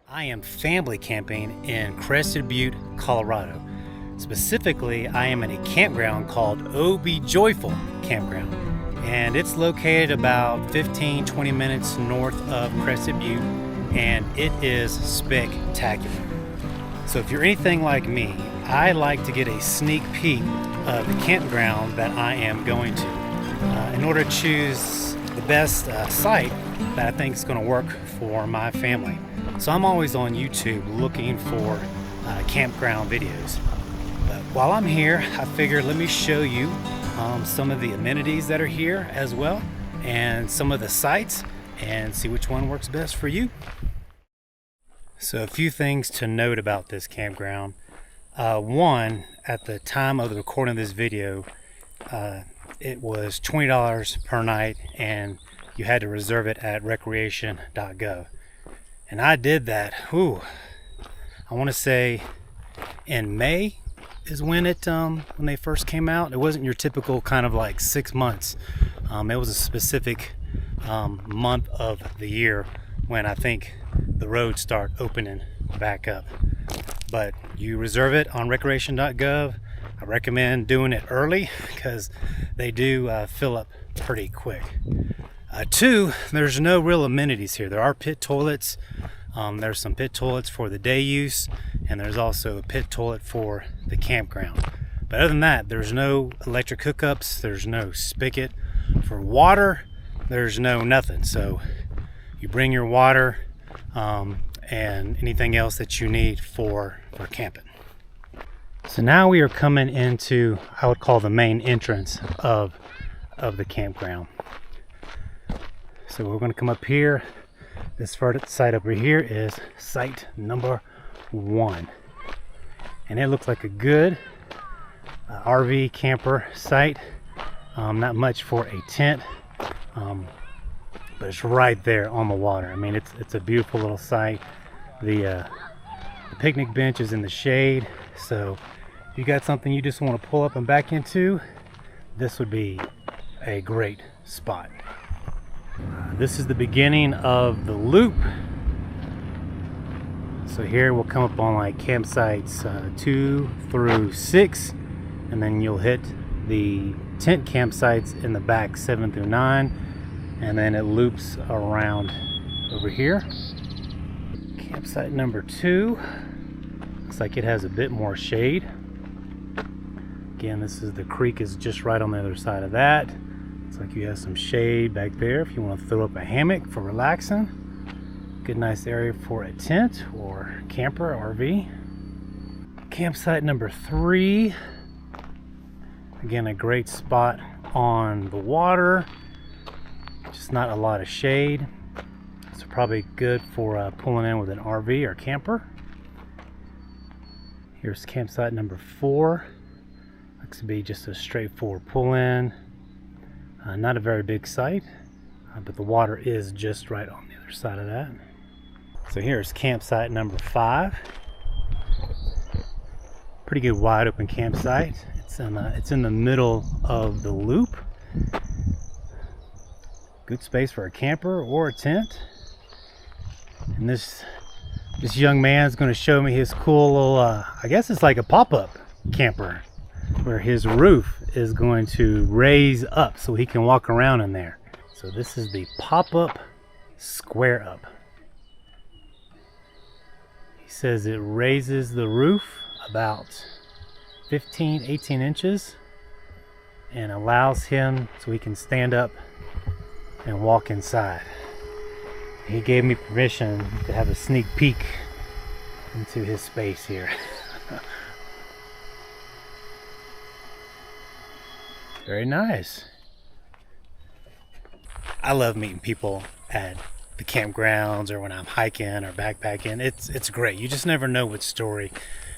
I am family camping in Crested Butte, Colorado. Specifically, I am in a campground called Oh Be Joyful Campground, and it's located about 15-20 minutes north of Crested Butte, and it is spectacular. So if you're anything like me, I like to get a sneak peek of the campground that I am going to in order to choose the best site that I think is going to work for my family. So I'm always on YouTube looking for campground videos. But while I'm here, I figured let me show you some of the amenities that are here as well, and some of the sites, and see which one works best for you. So a few things to note about this campground. One, at the time of the recording of this video, it was $20 per night, and you had to reserve it at recreation.gov. And I did that, I want to say in May is when when they first came out. It wasn't your typical kind of like 6 months. It was a specific month of the year when I think the roads start opening back up. But you reserve it on recreation.gov. I recommend doing it early because they do fill up pretty quick. Two, there's no real amenities here. There are pit toilets. There's some pit toilets for the day use, and there's also a pit toilet for the campground. But other than that, there's no electric hookups. There's no spigot for water. There's no nothing. So you bring your water and anything else that you need for camping. So now we are coming into, I would call, the main entrance of the campground. So we're going to come up here. This first site over here is site number 1. And it looks like a good RV camper site. Not much for a tent, but it's right there on the water. I mean, it's a beautiful little site. The picnic bench is in the shade. So if you got something you just want to pull up and back into, this would be a great spot. This is the beginning of the loop. So here we'll come up on like campsites 2 through 6, and then you'll hit the tent campsites in the back 7 through 9, and then it loops around over here. Campsite number 2 looks like it has a bit more shade. Again, the creek is just right on the other side of that. Looks like you have some shade back there if you want to throw up a hammock for relaxing. Good, nice area for a tent or camper, RV. Campsite number 3. Again, a great spot on the water. Just not a lot of shade. So probably good for pulling in with an RV or camper. Here's campsite number 4. Looks to be just a straightforward pull-in. Not a very big site, but the water is just right on the other side of that. So here's campsite number 5. Pretty good wide open campsite. It's in the middle of the loop. Good space for a camper or a tent. And this young man is going to show me his cool little, I guess it's like a pop-up camper, where his roof is going to raise up so he can walk around in there. So this is the pop-up square up. He says it raises the roof about 15-18 inches and allows him so he can stand up and walk inside. He gave me permission to have a sneak peek into his space here. Very nice. I love meeting people at the campgrounds or when I'm hiking or backpacking. It's great. You just never know what story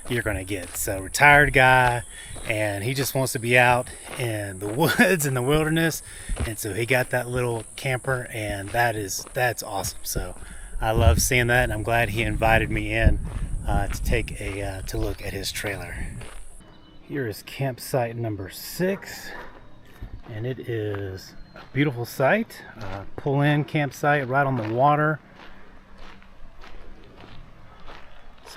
you're gonna get. So, retired guy, and he just wants to be out in the woods in the wilderness, and so he got that little camper, and that's awesome. So I love seeing that, and I'm glad he invited me in to take to look at his trailer. Here is campsite number 6. And it is a beautiful site, pull-in campsite right on the water.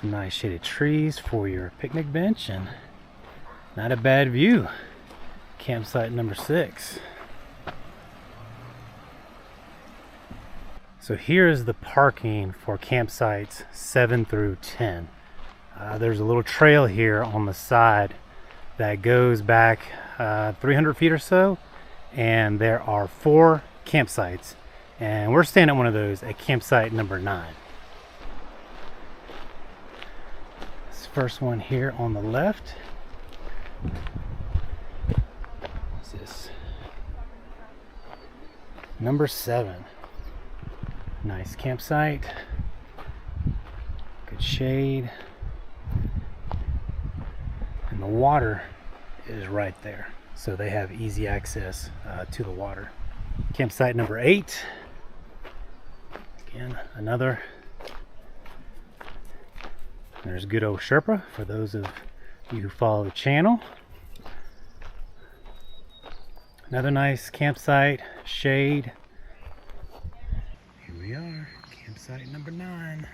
Some nice shaded trees for your picnic bench and not a bad view. Campsite number 6. So here's the parking for campsites 7 through 10. There's a little trail here on the side that goes back 300 feet or so, and there are 4 campsites, and we're staying at one of those at campsite number 9. This first one here on the left. What's this? Number 7. Nice campsite, good shade, and the water is right there, so they have easy access to the water. Campsite number 8, again another. There's good old Sherpa for those of you who follow the channel. Another nice campsite, shade. We are campsite number 9.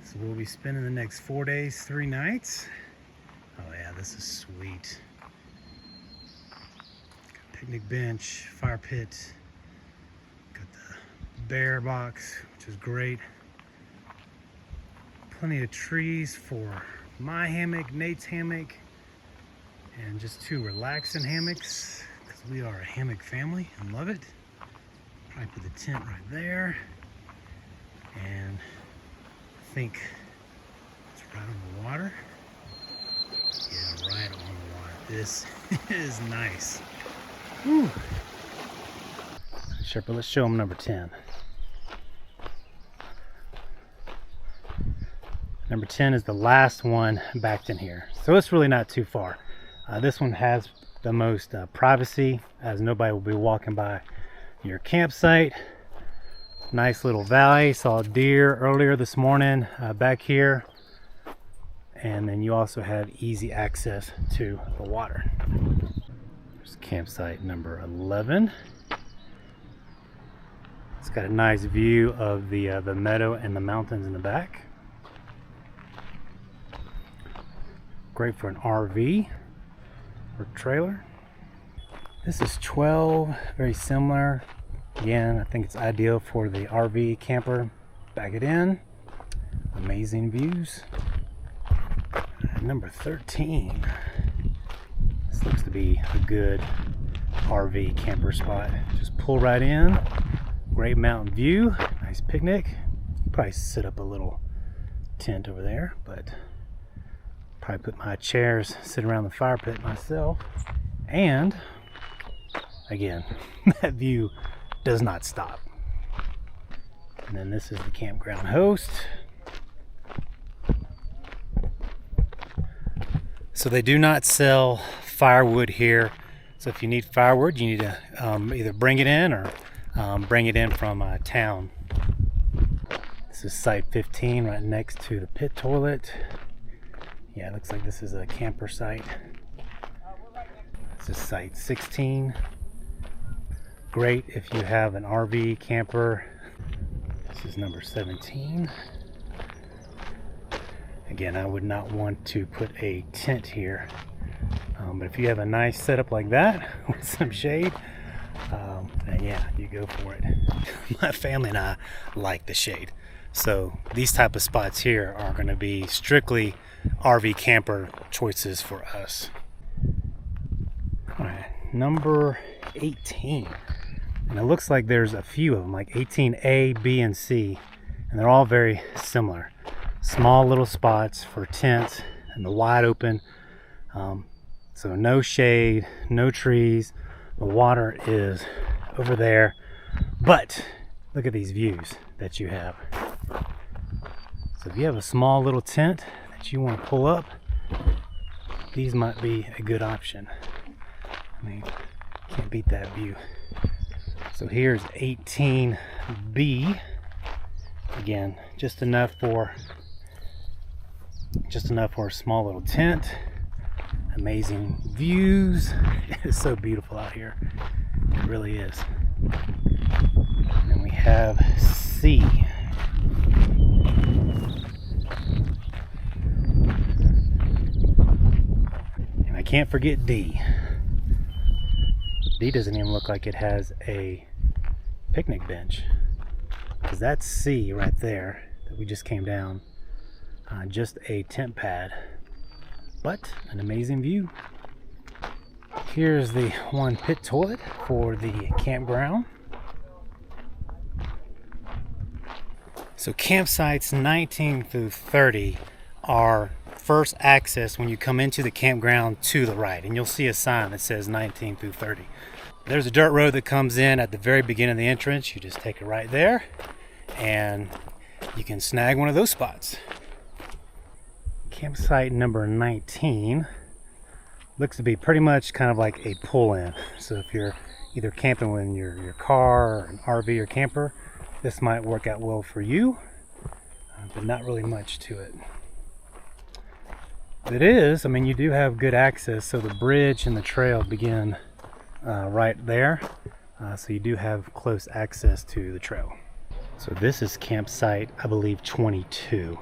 So we'll be spending the next 4 days, 3 nights. Oh yeah, this is sweet. Got picnic bench, fire pit. Got the bear box, which is great. Plenty of trees for my hammock, Nate's hammock, and just 2 relaxing hammocks because we are a hammock family and love it. Probably put the tent right there, and I think it's right on the water. Yeah, right on the water. This is nice. Whew. Sherpa, let's show them number 10. Number 10 is the last one backed in here, so it's really not too far. This one has the most privacy, as nobody will be walking by your campsite. Nice little valley. Saw a deer earlier this morning back here, and then you also have easy access to the water. There's campsite number 11. It's got a nice view of the meadow and the mountains in the back. Great for an RV or trailer. This is 12, very similar. Again, I think it's ideal for the RV camper. Back it in. Amazing views. Number 13. This looks to be a good RV camper spot. Just pull right in. Great mountain view. Nice picnic. Probably set up a little tent over there, but probably put my chairs, sit around the fire pit myself. And again, that view does not stop. And then this is the campground host. So they do not sell firewood here. So if you need firewood, you need to either bring it in or bring it in from town. This is site 15, right next to the pit toilet. Yeah, it looks like this is a camper site. This is site 16. Great if you have an RV camper. This is number 17. Again, I would not want to put a tent here, but if you have a nice setup like that with some shade, then yeah, you go for it. My family and I like the shade, so these type of spots here are going to be strictly RV camper choices for us. All right, number 18. And it looks like there's a few of them, like 18A, B, and C, and they're all very similar. Small little spots for tents and the wide open. So no shade, no trees. The water is over there, but look at these views that you have. So if you have a small little tent that you want to pull up, these might be a good option. I mean, can't beat that view. So here's 18B. Again, just enough for a small little tent. Amazing views. It's so beautiful out here. It really is. And we have C. can't forget D. D doesn't even look like it has a picnic bench, because that's C right there that we just came down. Just a tent pad, but an amazing view. Here's the one pit toilet for the campground. So campsites 19 through 30 are first access when you come into the campground to the right, and you'll see a sign that says 19 through 30. There's a dirt road that comes in at the very beginning of the entrance. You just take it right there and you can snag one of those spots. Campsite number 19 looks to be pretty much kind of like a pull-in. So if you're either camping with your car or an RV or camper, this might work out well for you, but not really much to it. It is, I mean, you do have good access, so the bridge and the trail begin right there, so you do have close access to the trail. So this is campsite, I believe, 22,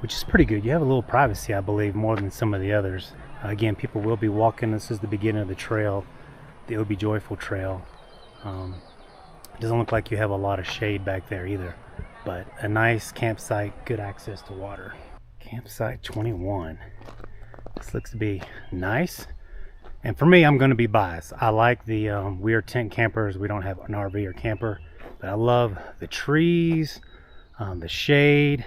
which is pretty good. You have a little privacy, I believe, more than some of the others. Again, people will be walking. This is the beginning of the trail, the Oh Be Joyful trail. It doesn't look like you have a lot of shade back there either, but a nice campsite, good access to water. Campsite 21. This looks to be nice. And for me, I'm going to be biased. I like the, we are tent campers. We don't have an RV or camper, but I love the trees, the shade,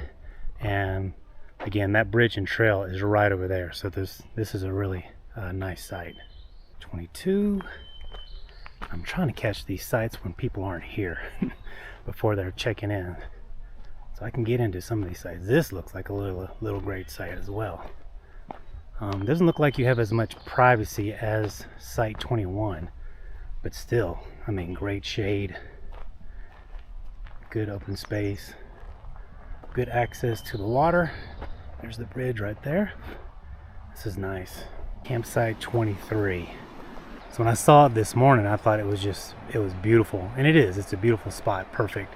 and again, that bridge and trail is right over there. So this is a really nice site. 22. I'm trying to catch these sites when people aren't here before they're checking in, so I can get into some of these sites. This looks like a little great site as well. Doesn't look like you have as much privacy as site 21, but still, I mean, great shade, good open space, good access to the water. There's the bridge right there. This is nice. Campsite 23. So when I saw it this morning, I thought it was beautiful, and it is. It's a beautiful spot, perfect.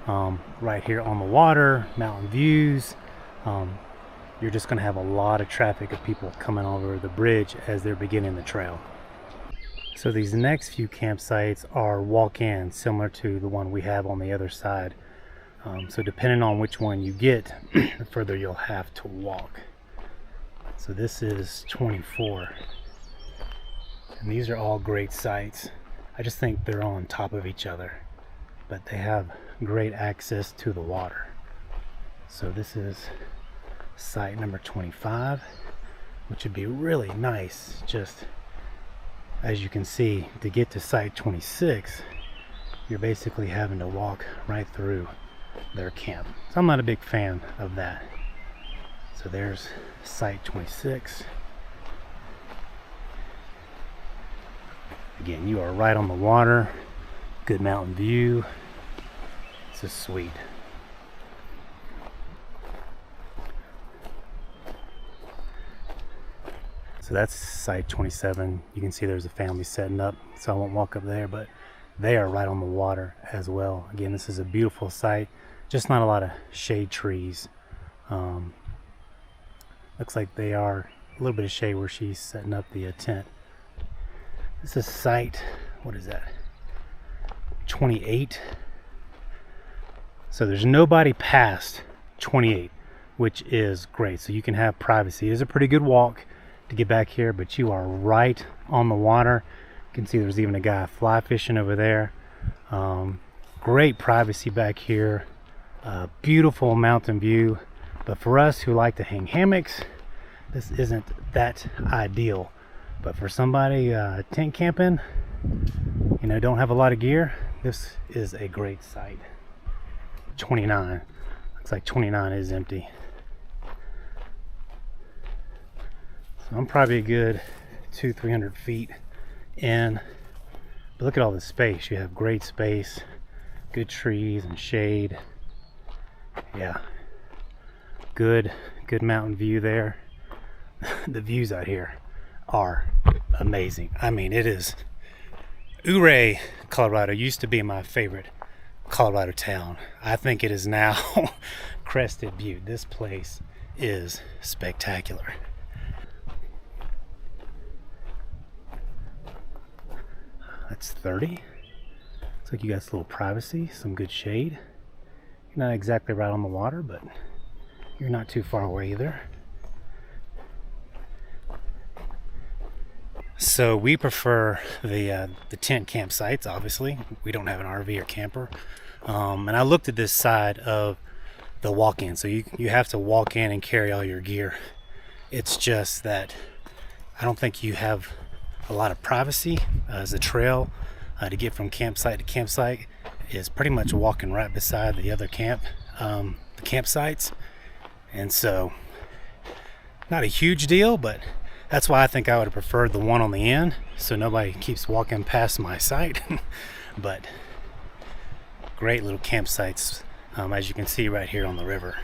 Right here on the water, mountain views. You're just going to have a lot of traffic of people coming over the bridge as they're beginning the trail. So these next few campsites are walk-in, similar to the one we have on the other side. So depending on which one you get, the further you'll have to walk. So this is 24. And these are all great sites. I just think they're on top of each other, but they have great access to the water. So this is site number 25, which would be really nice. Just as you can see, to get to site 26, you're basically having to walk right through their camp. So I'm not a big fan of that. So there's site 26. Again, you are right on the water, good mountain view. This is sweet. So that's site 27. You can see there's a family setting up, so I won't walk up there, but they are right on the water as well. Again, this is a beautiful site, just not a lot of shade trees. Looks like they are a little bit of shade where she's setting up the tent. This is site, what is that, 28. So there's nobody past 28, which is great. So you can have privacy. It is a pretty good walk to get back here, but you are right on the water. You can see there's even a guy fly fishing over there. Great privacy back here. Beautiful mountain view. But for us who like to hang hammocks, this isn't that ideal. But for somebody tent camping, you know, don't have a lot of gear, this is a great site. 29. Looks like 29 is empty. So I'm probably a good 200-300 feet in. But look at all the space. You have great space, good trees and shade. Yeah, good mountain view there. The views out here are amazing. I mean, it is. Ouray, Colorado used to be my favorite Colorado town. I think it is now Crested Butte. This place is spectacular. That's 30. Looks like you got a little privacy, some good shade. You're not exactly right on the water, but you're not too far away either. So we prefer the tent campsites, obviously. We don't have an RV or camper. And I looked at this side of the walk-in. So you have to walk in and carry all your gear. It's just that I don't think you have a lot of privacy as a trail to get from campsite to campsite is pretty much walking right beside the other the campsites. And so not a huge deal, but that's why I think I would have preferred the one on the end, so nobody keeps walking past my site. But great little campsites, as you can see right here on the river.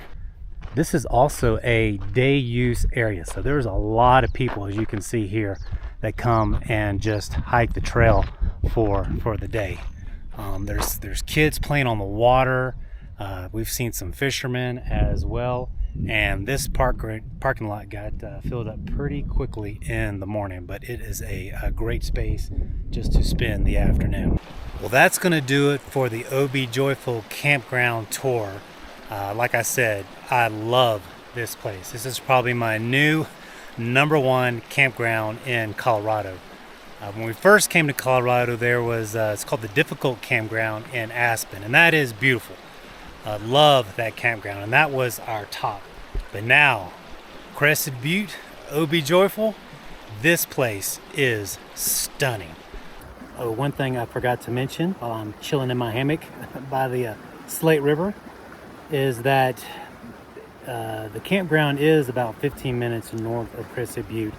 This is also a day use area, so there's a lot of people, as you can see here, that come and just hike the trail for the day. There's kids playing on the water. We've seen some fishermen as well. And this parking lot got filled up pretty quickly in the morning, but it is a great space just to spend the afternoon. Well, that's going to do it for the Oh Be Joyful Campground tour. Like I said, I love this place. This is probably my new #1 campground in Colorado. When we first came to Colorado, there was it's called the Difficult Campground in Aspen, and that is beautiful. Love that campground, and that was our top. But now, Crested Butte, Oh Be Joyful, this place is stunning. Oh, one thing I forgot to mention while I'm chilling in my hammock by the Slate River is that the campground is about 15 minutes north of Crested Butte,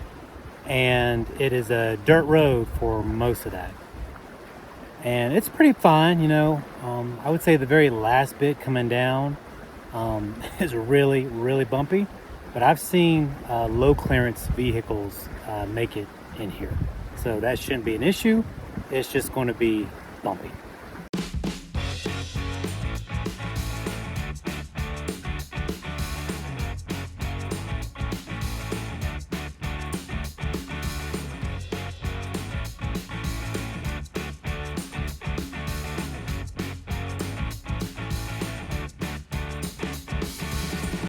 and it is a dirt road for most of that. And it's pretty fine, you know. I would say the very last bit coming down is really, really bumpy. But I've seen low clearance vehicles make it in here. So that shouldn't be an issue. It's just going to be bumpy.